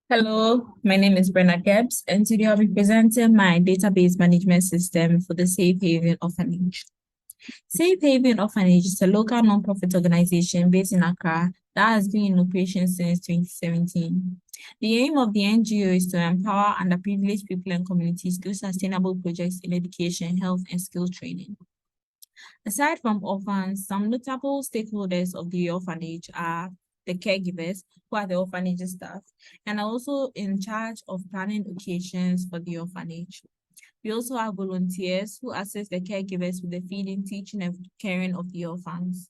Hello, my name is Brenna Gibbs, and today I'll be presenting my database management system for the Safe Haven Orphanage. Safe Haven Orphanage is a local nonprofit organization based in Accra that has been in operation since 2017. The aim of the NGO is to empower underprivileged people and communities through sustainable projects in education, health, and skill training. Aside from orphans, some notable stakeholders of the orphanage are the caregivers, who are the orphanage staff, and are also in charge of planning occasions for the orphanage. We also have volunteers who assist the caregivers with the feeding, teaching, and caring of the orphans.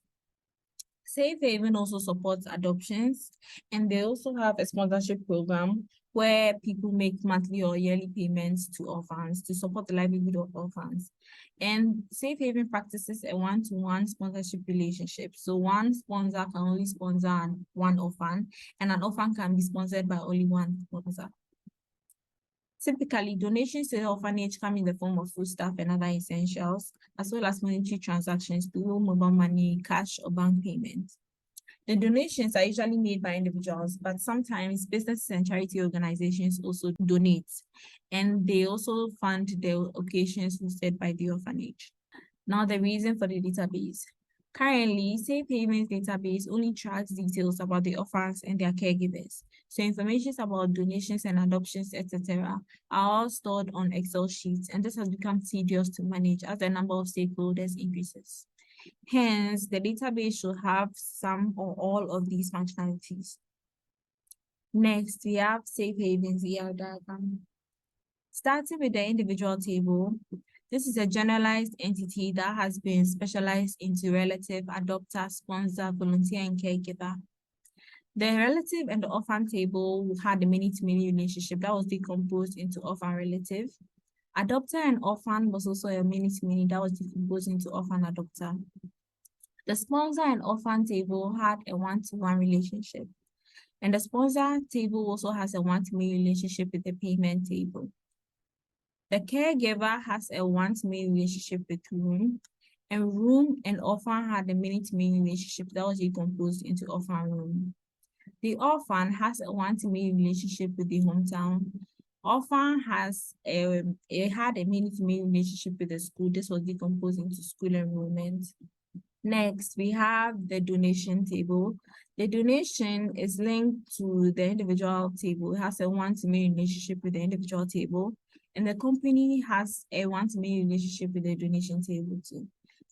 Safe Haven also supports adoptions, and they also have a sponsorship program where people make monthly or yearly payments to orphans to support the livelihood of orphans. And Safe Haven practices a one-to-one sponsorship relationship. So one sponsor can only sponsor one orphan, and an orphan can be sponsored by only one sponsor. Typically, donations to the orphanage come in the form of foodstuff and other essentials, as well as monetary transactions through mobile money, cash, or bank payments. The donations are usually made by individuals, but sometimes businesses and charity organizations also donate, and they also fund the occasions hosted by the orphanage. Now, the reason for the database. Currently, Safe Haven's database only tracks details about the orphans and their caregivers. So information about donations and adoptions, etc., are all stored on Excel sheets, and this has become tedious to manage as the number of stakeholders increases. Hence, the database should have some or all of these functionalities. Next, we have Safe Haven's ER diagram. Starting with the individual table, this is a generalized entity that has been specialized into relative, adopter, sponsor, volunteer, and caregiver. The relative and the orphan table had a many-to-many relationship that was decomposed into orphan relative. Adopter and orphan was also a many-to-many that was decomposed into orphan adopter. The sponsor and orphan table had a one-to-one relationship. And the sponsor table also has a one-to-many relationship with the payment table. The caregiver has a one-to-many relationship with room, and room and orphan had a many-to-many relationship that was decomposed into orphan room. The orphan has a one-to-many relationship with the hometown. Orphan it had a many-to-many relationship with the school. This was decomposed into school enrollment. Next, we have the donation table. The donation is linked to the individual table. It has a one-to-many relationship with the individual table, and the company has a one-to-many relationship with the donation table too.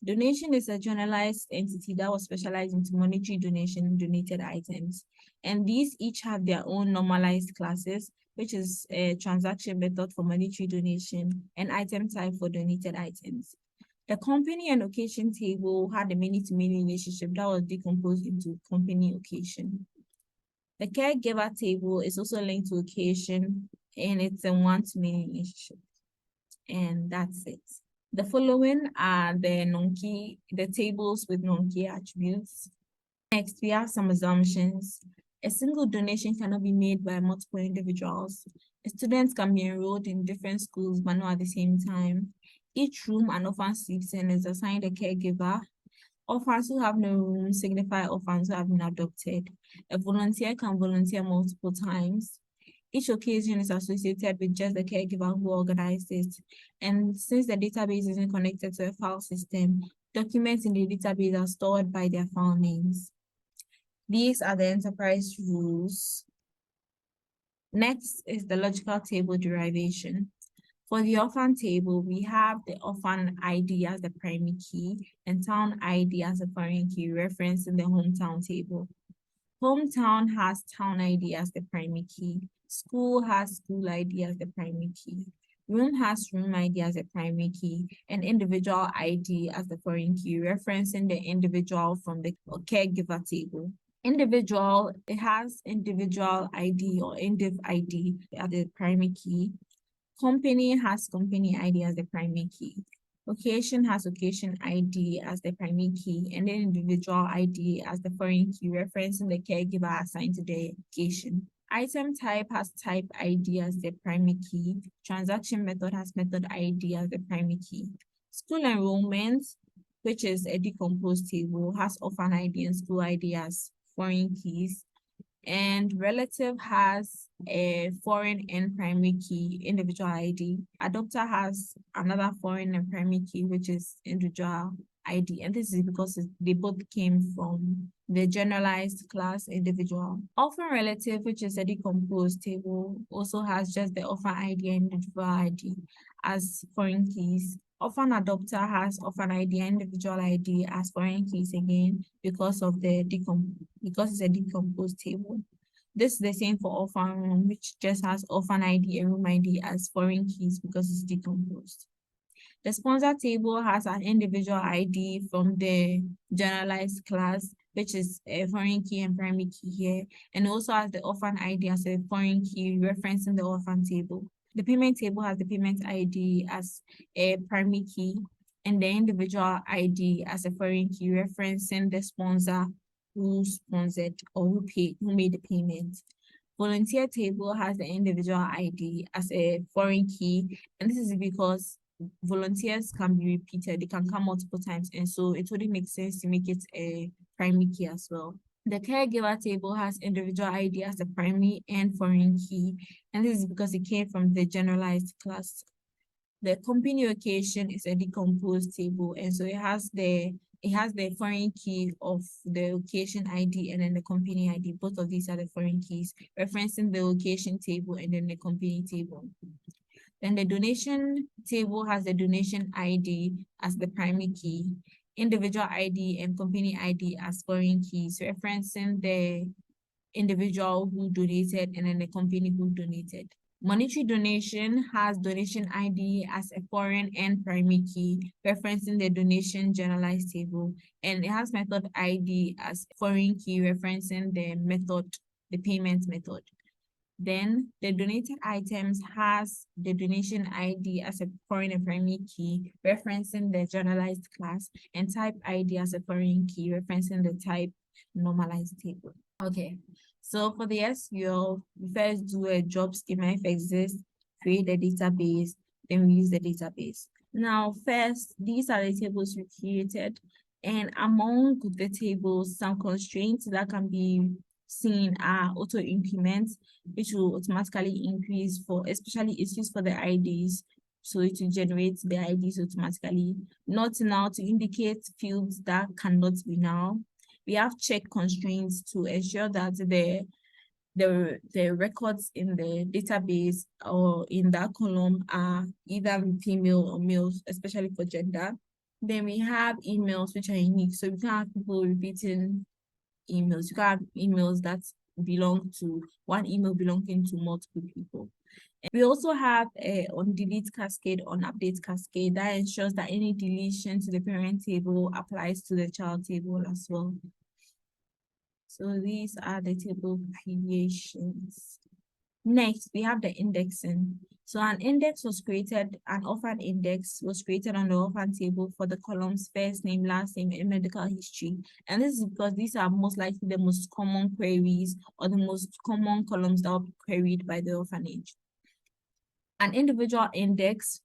Donation is a generalized entity that was specialized into monetary donation and donated items. And these each have their own normalized classes, which is a transaction method for monetary donation and item type for donated items. The company and occasion table had a many-to-many relationship that was decomposed into company occasion. The caregiver table is also linked to occasion, and it's a one-to-many relationship. And that's it. The following are the tables with non-key attributes. Next, we have some assumptions. A single donation cannot be made by multiple individuals. Students can be enrolled in different schools, but not at the same time. Each room an orphan sleeps in is assigned a caregiver. Orphans who have no room signify orphans who have been adopted. A volunteer can volunteer multiple times. Each occasion is associated with just the caregiver who organized it. And since the database isn't connected to a file system, documents in the database are stored by their file names. These are the enterprise rules. Next is the logical table derivation. For the orphan table, we have the orphan ID as the primary key and town ID as the foreign key referenced in the hometown table. Hometown has town ID as the primary key. School has school ID as the primary key. Room has room ID as the primary key, and individual ID as the foreign key, referencing the individual from the caregiver table. Individual, it has individual ID or indiv ID as the primary key. Company has company ID as the primary key. Occasion has occasion ID as the primary key, and then individual ID as the foreign key, referencing the caregiver assigned to the occasion. Item type has type ID as the primary key. Transaction method has method ID as the primary key. School enrollment, which is a decomposed table, has orphan ID and school ID as foreign keys. And relative has a foreign and primary key, individual ID. Adopter has another foreign and primary key, which is individual ID. And this is because they both came from the generalized class individual. Orphan relative, which is a decomposed table, also has just the orphan ID and individual ID as foreign keys. Orphan adopter has orphan ID and individual ID as foreign keys again because it's a decomposed table. This is the same for orphan room, which just has orphan ID and room ID as foreign keys because it's decomposed. The sponsor table has an individual ID from the generalized class, which is a foreign key and primary key here, and also has the orphan ID as a foreign key referencing the orphan table. The payment table has the payment ID as a primary key and the individual ID as a foreign key referencing the sponsor who sponsored or who made the payment. Volunteer table has the individual ID as a foreign key, and this is because volunteers can be repeated, they can come multiple times, and so it wouldn't make sense to make it a primary key as well. The caregiver table has individual ID as a primary and foreign key, and this is because it came from the generalized class. The company location is a decomposed table, and so it has the foreign key of the location ID and then the company ID. Both of these are the foreign keys, referencing the location table and then the company table. Then the donation table has the donation ID as the primary key, individual ID and company ID as foreign keys, referencing the individual who donated and then the company who donated. Monetary donation has donation ID as a foreign and primary key, referencing the donation generalized table, and it has method ID as foreign key, referencing the method, the payment method. Then the donated items has the donation ID as a foreign and primary key, referencing the generalized class, and type ID as a foreign key, referencing the type normalized table. Okay, so for the SQL, we first do a job schema if exists, create a database, then we use the database. Now, first, these are the tables we created, and among the tables, some constraints that can be seen are auto increments, which will automatically increase for, especially it's used for the IDs, so it will generate the IDs automatically. Not now to indicate fields that cannot be now. We have check constraints to ensure that the records in the database or in that column are either female or males, especially for gender. Then we have emails which are unique, so we can't have people repeating emails. You can have emails that belong to one email belonging to multiple people. We also have a on delete cascade, on update cascade that ensures that any deletion to the parent table applies to the child table as well. So these are the table creations. Next, we have the indexing. So an index was created, an orphan index was created on the orphan table for the columns first name, last name, and medical history. And this is because these are most likely the most common queries or the most common columns that are queried by the orphanage. An individual index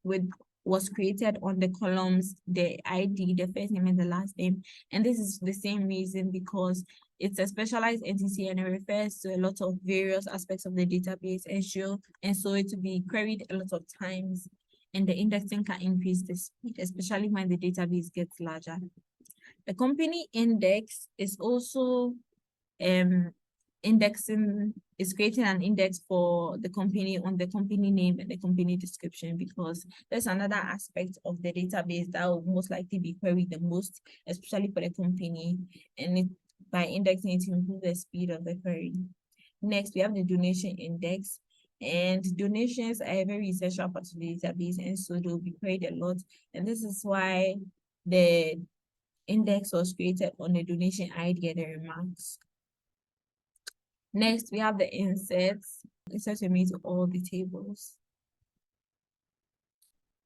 was created on the columns, the ID, the first name and the last name. And this is the same reason because it's a specialized entity and it refers to a lot of various aspects of the database and so it will be queried a lot of times, and the indexing can increase the speed, especially when the database gets larger. The company index is also indexing is creating an index for the company on the company name and the company description, because there's another aspect of the database that will most likely be queried the most, especially for the company, and by indexing it to improve the speed of the query. Next, we have the donation index, and donations are a very essential part of the database, and so they'll be queried a lot, and this is why the index was created on the donation ID and the remarks. Next, we have the inserts. Inserts are made to all the tables.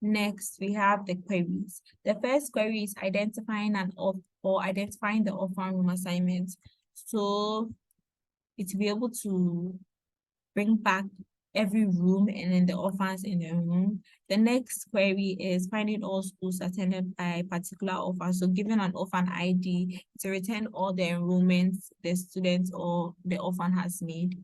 Next, we have the queries. The first query is identifying identifying the orphan room assignment. So it will be able to bring back every room and then the orphans in the room. The next query is finding all schools attended by a particular orphan. So given an orphan ID to return all the enrollments the student or the orphan has made.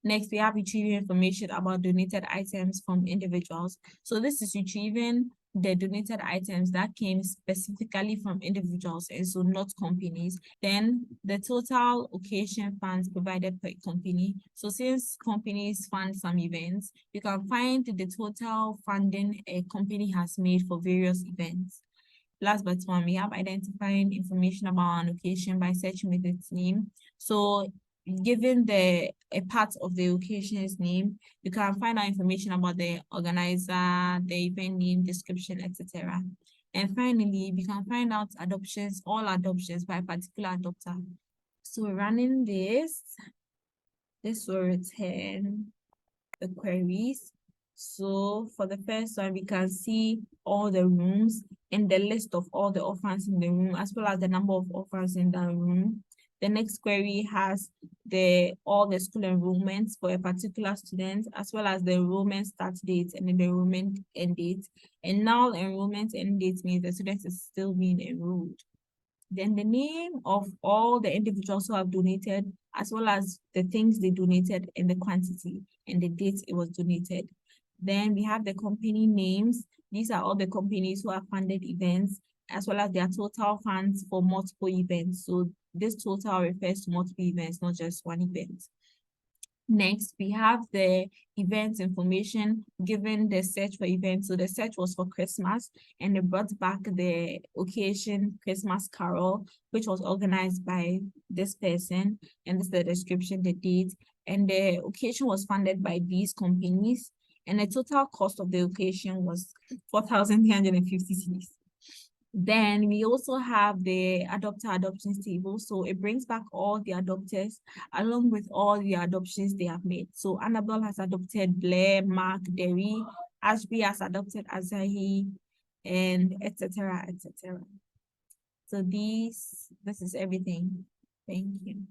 Next, we have retrieving information about donated items from individuals. So this is retrieving the donated items that came specifically from individuals and so not companies. Then the total occasion funds provided per company. So since companies fund some events, you can find the total funding a company has made for various events. Last but one, we have identifying information about an occasion by searching with its name. So given a part of the occasion's name, you can find out information about the organizer, the event name, description, etc. And finally, we can find out adoptions, all adoptions by a particular adopter. So running this will return the queries. So for the first one, we can see all the rooms and the list of all the orphans in the room, as well as the number of orphans in the room. The next query has all the school enrollments for a particular student, as well as the enrollment start date and then the enrollment end date. And now enrollment end date means the student is still being enrolled. Then the name of all the individuals who have donated, as well as the things they donated and the quantity and the date it was donated. Then we have the company names. These are all the companies who have funded events, as well as their total funds for multiple events. So this total refers to multiple events, not just one event. Next, we have the event information given the search for events. So the search was for Christmas, and they brought back the occasion Christmas Carol, which was organized by this person. And this is the description, the date. And the occasion was funded by these companies. And the total cost of the occasion was 4,350 cedis. Then we also have the adopter adoptions table. So it brings back all the adopters along with all the adoptions they have made. So Annabelle has adopted Blair, Mark, Derry, Ashby has adopted Azahi, and etc. etc. So this is everything. Thank you.